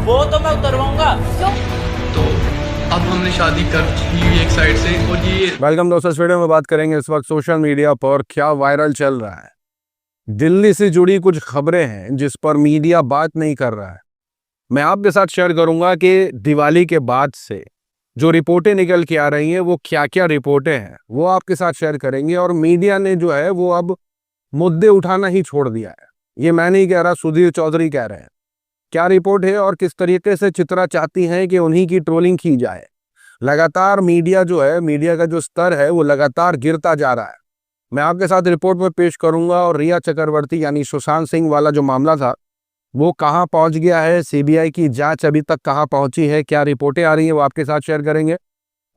वो तो मैं उतरवाऊंगा। तो अब हमने शादी कर ली हुई एक साइड से, और ये वेलकम दोस्तों, इस वीडियो में बात करेंगे इस वक्त सोशल मीडिया पर क्या वायरल चल रहा है। दिल्ली से जुड़ी कुछ खबरें हैं जिस पर मीडिया बात नहीं कर रहा है। मैं आपके साथ शेयर करूंगा कि दिवाली के बाद से जो रिपोर्टें निकल के आ रही हैं वो क्या क्या रिपोर्टें हैं, वो आपके साथ शेयर करेंगे। और मीडिया ने जो है वो अब मुद्दे उठाना ही छोड़ दिया है। ये मैं नहीं कह रहा, सुधीर चौधरी कह रहे हैं। क्या रिपोर्ट है और किस तरीके से चित्रा चाहती हैं कि उन्हीं की ट्रोलिंग की जाए। लगातार मीडिया जो है, मीडिया का जो स्तर है वो लगातार गिरता जा रहा है। मैं आपके साथ रिपोर्ट में पेश करूंगा। और रिया चक्रवर्ती यानी सुशांत सिंह वाला जो मामला था वो कहां पहुंच गया है, सीबीआई की जांच अभी तक कहां पहुंची है, क्या रिपोर्टें आ रही हैं, वो आपके साथ शेयर करेंगे।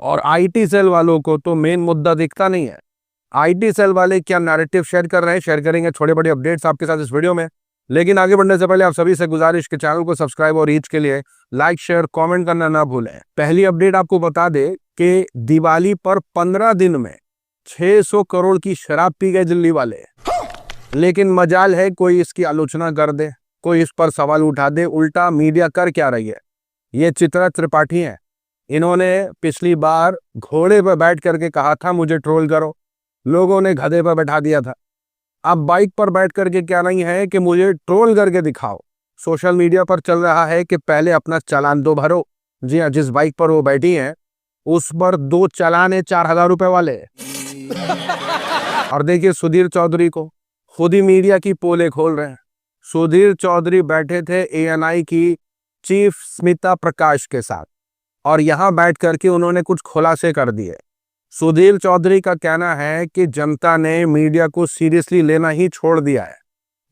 और आईटी सेल वालों को तो मेन मुद्दा दिखता नहीं है। आईटी सेल वाले क्या नैरेटिव शेयर कर रहे हैं, शेयर करेंगे। छोटे बड़े अपडेट्स आपके साथ इस वीडियो में। लेकिन आगे बढ़ने से पहले आप सभी से गुजारिश के चैनल को सब्सक्राइब और रीच के लिए लाइक शेयर कमेंट करना ना भूलें। पहली अपडेट आपको बता दे कि दिवाली पर 15 दिन में 600 करोड़ की शराब पी गए दिल्ली वाले। लेकिन मजाल है कोई इसकी आलोचना कर दे, कोई इस पर सवाल उठा दे। उल्टा मीडिया कर क्या रही है, ये चित्रा त्रिपाठी हैं। इन्होंने पिछली बार घोड़े पर बैठ करके कहा था मुझे ट्रोल करो, लोगों ने गधे पर बैठा दिया था। अब बाइक पर बैठ करके क्या नहीं है कि मुझे ट्रोल करके दिखाओ। सोशल मीडिया पर चल रहा है कि पहले अपना चालान दो भरो। जी हाँ, जिस बाइक पर वो बैठी हैं उस पर 2 चालान है 4000 रुपए वाले। और देखिए सुधीर चौधरी को खुद ही मीडिया की पोले खोल रहे हैं। सुधीर चौधरी बैठे थे एएनआई की चीफ स्मिता प्रकाश के साथ और यहां बैठ करके उन्होंने कुछ खुलासे कर दिए। सुधीर चौधरी का कहना है कि जनता ने मीडिया को सीरियसली लेना ही छोड़ दिया है।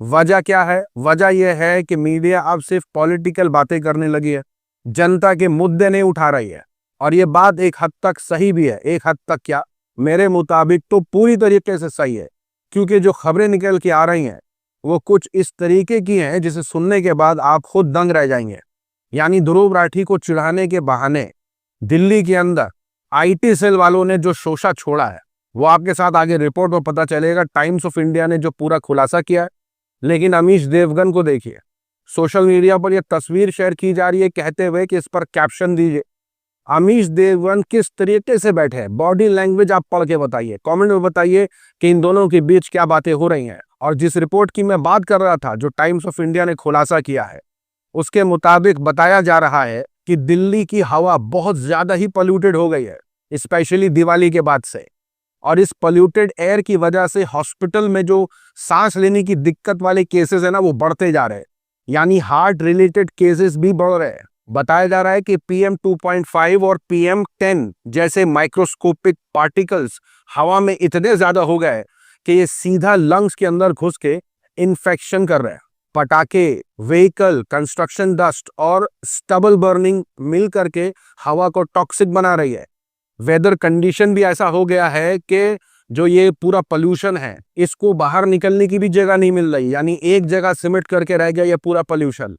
वजह क्या है? वजह यह है कि मीडिया अब सिर्फ पॉलिटिकल बातें करने लगी है, जनता के मुद्दे नहीं उठा रही है। और ये बात एक हद तक सही भी है। एक हद तक क्या, मेरे मुताबिक तो पूरी तरीके से सही है। क्योंकि जो खबरें निकल के आ रही हैं वो कुछ इस तरीके की हैं जिसे सुनने के बाद आप खुद दंग रह जाएंगे। यानी ध्रुव राठी को चिढ़ाने के बहाने दिल्ली के अंदर आईटी सेल वालों ने जो शोषा छोड़ा है वो आपके साथ आगे रिपोर्ट में पता चलेगा। टाइम्स ऑफ इंडिया ने जो पूरा खुलासा किया है। लेकिन अमीश देवगन को देखिए, सोशल मीडिया पर यह तस्वीर शेयर की जा रही है कहते हुए कि इस पर कैप्शन दीजिए। अमीश देवगन किस तरीके से बैठे हैं, बॉडी लैंग्वेज आप पढ़ के बताइए, कमेंट में बताइए कि इन दोनों के बीच क्या बातें हो रही हैं। और जिस रिपोर्ट की मैं बात कर रहा था, जो टाइम्स ऑफ इंडिया ने खुलासा किया है, उसके मुताबिक बताया जा रहा है कि दिल्ली की हवा बहुत ज्यादा ही पोल्यूटेड हो गई है, स्पेशली दिवाली के बाद से। और इस पोल्यूटेड एयर की वजह से हॉस्पिटल में जो सांस लेने की दिक्कत वाले केसेस है ना, वो बढ़ते जा रहे हैं। यानी हार्ट रिलेटेड केसेस भी बढ़ रहे हैं। बताया जा रहा है कि PM 2.5 और PM 10 जैसे माइक्रोस्कोपिक पार्टिकल्स हवा में इतने ज्यादा हो गए कि ये सीधा लंग्स के अंदर घुस के इन्फेक्शन कर रहे हैं। पटाखे, व्हीकल, कंस्ट्रक्शन डस्ट और स्टबल बर्निंग मिल करके हवा को टॉक्सिक बना रही है। वेदर कंडीशन भी ऐसा हो गया है कि जो ये पूरा पोल्यूशन है इसको बाहर निकलने की भी जगह नहीं मिल रही। यानी एक जगह सिमट करके रह गया ये पूरा पोल्यूशन।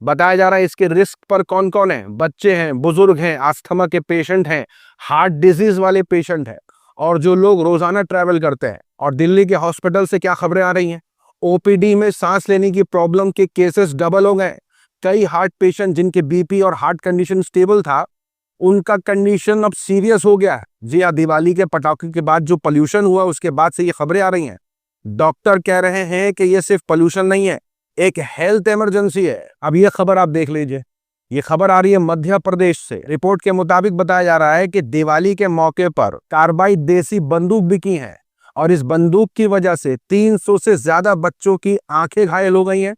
बताया जा रहा है इसके रिस्क पर कौन कौन है, बच्चे हैं, बुजुर्ग हैं, अस्थमा के पेशेंट हैं, हार्ट डिजीज वाले पेशेंट हैं, और जो लोग रोजाना ट्रैवल करते हैं। और दिल्ली के हॉस्पिटल से क्या खबरें आ रही हैं, ओपीडी में सांस लेने की प्रॉब्लम के केसेस डबल हो गए। कई हार्ट पेशेंट जिनके बीपी और हार्ट कंडीशन स्टेबल था, उनका कंडीशन अब सीरियस हो गया है। जी हाँ, दिवाली के पटाखे के बाद जो पोल्यूशन हुआ उसके बाद से ये खबरें आ रही हैं। डॉक्टर कह रहे हैं कि ये सिर्फ पोल्यूशन नहीं है, एक हेल्थ इमरजेंसी है। अब ये खबर आप देख लीजिए, ये खबर आ रही है मध्य प्रदेश से। रिपोर्ट के मुताबिक बताया जा रहा है कि दिवाली के मौके पर कार्बाइड देसी बंदूक बिकी है और इस बंदूक की वजह से 300 से ज्यादा बच्चों की आंखें घायल हो गई हैं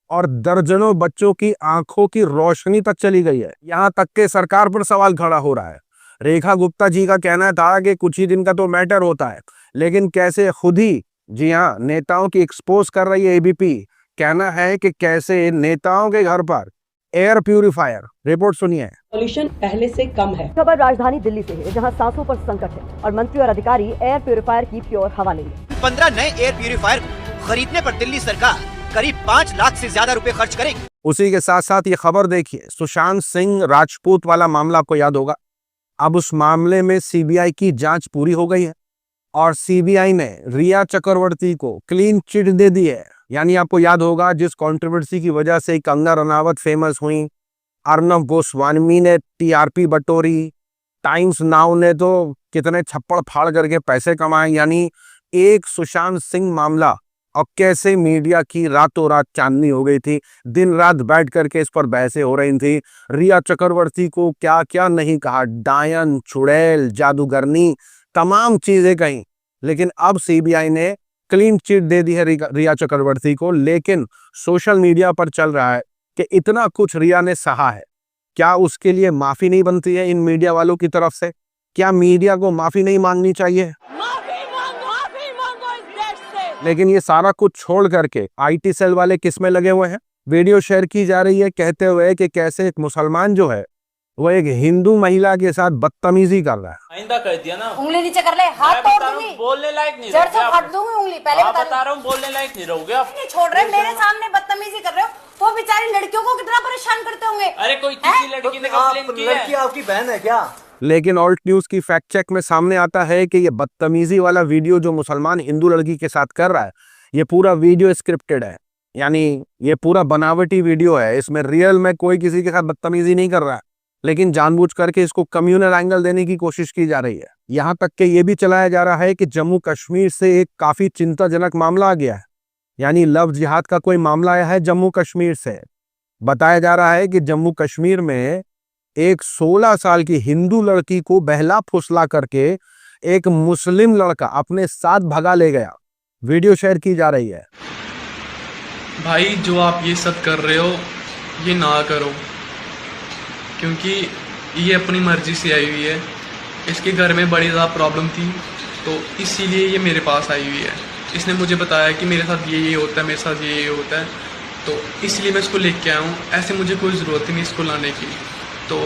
और दर्जनों बच्चों की आंखों की रोशनी तक चली गई है। यहां तक के सरकार पर सवाल खड़ा हो रहा है। रेखा गुप्ता जी का कहना था कि कुछ ही दिन का तो मैटर होता है, लेकिन कैसे खुद ही, जी हाँ, नेताओं की एक्सपोज कर रही है एबीपी। कहना है कि कैसे नेताओं के घर पर एयर प्यूरिफायर। रिपोर्ट सुनिए। पॉल्यूशन पहले से कम है। खबर राजधानी दिल्ली से है, जहां सांसों पर संकट है और मंत्री और अधिकारी एयर प्यूरिफायर की प्योर हवा लेंगे। 15 नए एयर प्यूरिफायर खरीदने पर दिल्ली सरकार करीब 5 लाख से ज्यादा रुपए खर्च करेगी। उसी के साथ साथ ये खबर देखिए, सुशांत सिंह राजपूत वाला मामला आपको याद होगा। अब उस मामले में सीबीआई की जांच पूरी हो गई है और सीबीआई ने रिया चक्रवर्ती को क्लीन चिट दे दी है। यानी आपको याद होगा जिस कंट्रोवर्सी की वजह से कंगना रनावत फेमस हुई, अर्नब गोस्वामी ने टीआरपी बटोरी, टाइम्स नाउ ने तो कितने छप्पड़ फाड़ करके पैसे कमाए। यानी एक सुशांत सिंह मामला और कैसे मीडिया की रातों रात चांदनी हो गई थी, दिन रात बैठ करके इस पर बहसें हो रही थी। रिया चक्रवर्ती को क्या क्या नहीं कहा, डायन, चुड़ैल, जादूगरनी, तमाम चीजें कही। लेकिन अब सीबीआई ने क्लीन चिट दे दी है रिया चक्रवर्ती को। लेकिन सोशल मीडिया पर चल रहा है कि इतना कुछ रिया ने सहा है, क्या उसके लिए माफी नहीं बनती है इन मीडिया वालों की तरफ से? क्या मीडिया को माफी नहीं मांगनी चाहिए? लेकिन ये सारा कुछ छोड़ करके आईटी सेल वाले किस में लगे हुए हैं? वीडियो शेयर की जा रही है कहते हुए कि कैसे एक मुसलमान जो है वो एक हिंदू महिला के साथ बदतमीजी कर रहा है। आइंदा कर दिया ना, उंगली नीचे कर ले, हाथ तोड़ दूंगी, बोलने लायक नहीं जड़ रहोगे से आप। फाड़ दूंगी उंगली। पहले बता रहा हूँ, बोलने लायक नहीं रहोगे आप। नहीं छोड़ रहे, मेरे सामने बदतमीजी कर रहे हो। वो बेचारी लड़कियों को कितना परेशान करते होंगे। अरे कोई किसी लड़की ने कंप्लेन की है? आपकी बहन है क्या? लेकिन ऑल्ट न्यूज की फैक्ट चेक में सामने आता है कि ये बदतमीजी वाला वीडियो जो मुसलमान हिंदू लड़की के साथ कर रहा है, ये पूरा वीडियो स्क्रिप्टेड है। यानी ये पूरा बनावटी वीडियो है, इसमें रियल में कोई किसी के साथ बदतमीजी नहीं कर रहा है, लेकिन जानबूझ करके इसको कम्युनल एंगल देने की कोशिश की जा रही है। यहाँ तक कि ये भी चलाया जा रहा है कि जम्मू कश्मीर से एक काफी चिंताजनक मामला आ गया है। यानी लव जिहाद का कोई मामला आया है जम्मू कश्मीर से। बताया जा रहा है कि जम्मू कश्मीर में एक 16 साल की हिंदू लड़की को बहला फुसला करके एक मुस्लिम लड़का अपने साथ भगा ले गया। वीडियो शेयर की जा रही है। भाई जो आप ये सब कर रहे हो ये ना करो, क्योंकि ये अपनी मर्जी से आई हुई है। इसके घर में बड़ी ज़्यादा प्रॉब्लम थी तो इसीलिए ये मेरे पास आई हुई है। इसने मुझे बताया कि मेरे साथ ये होता है, मेरे साथ ये होता है, तो इसलिए मैं इसको लेके आया हूँ। ऐसे मुझे कोई ज़रूरत ही नहीं इसको लाने की। तो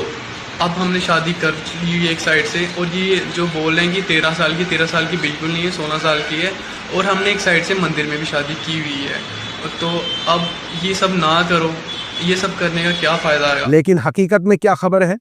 अब हमने शादी कर ली हुई एक साइड से, और ये जो बोल रहे हैं कि 13 साल की बिल्कुल नहीं है, 16 साल की है। और हमने एक साइड से मंदिर में भी शादी की हुई है। तो अब ये सब ना करो, ये सब करने का क्या फ़ायदा है? लेकिन हकीकत में क्या खबर है?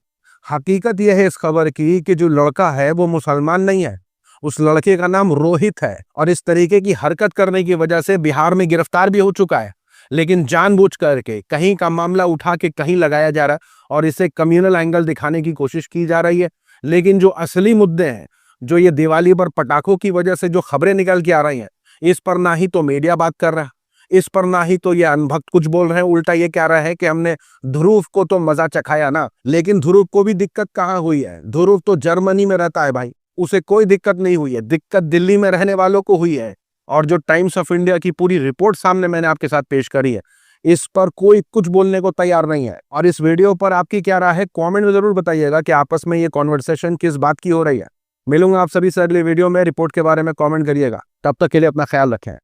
हकीकत यह है इस खबर की कि जो लड़का है वो मुसलमान नहीं है, उस लड़के का नाम रोहित है। और इस तरीके की हरकत करने की वजह से बिहार में गिरफ्तार भी हो चुका है। लेकिन जानबूझ करके कहीं का मामला उठा के कहीं लगाया जा रहा है और इसे कम्युनल एंगल दिखाने की कोशिश की जा रही है। लेकिन जो असली मुद्दे हैं, जो ये दिवाली पर पटाखों की वजह से जो खबरें निकल के आ रही हैं, इस पर ना ही तो मीडिया बात कर रहा है, इस पर ना ही तो ये अनभक्त कुछ बोल रहे हैं। उल्टा ये कह रहा है कि हमने ध्रुव को तो मजा चखाया ना। लेकिन ध्रुव को भी दिक्कत कहाँ हुई है? ध्रुव तो जर्मनी में रहता है भाई, उसे कोई दिक्कत नहीं हुई है। दिक्कत दिल्ली में रहने वालों को हुई है। और जो टाइम्स ऑफ इंडिया की पूरी रिपोर्ट सामने मैंने आपके साथ पेश करी है, इस पर कोई कुछ बोलने को तैयार नहीं है। और इस वीडियो पर आपकी क्या राय है? कमेंट में जरूर बताइएगा कि आपस में ये कॉन्वर्सेशन किस बात की हो रही है। मिलूंगा आप सभी से अगले वीडियो में। रिपोर्ट के बारे में कमेंट करिएगा। तब तक के लिए अपना ख्याल रखें।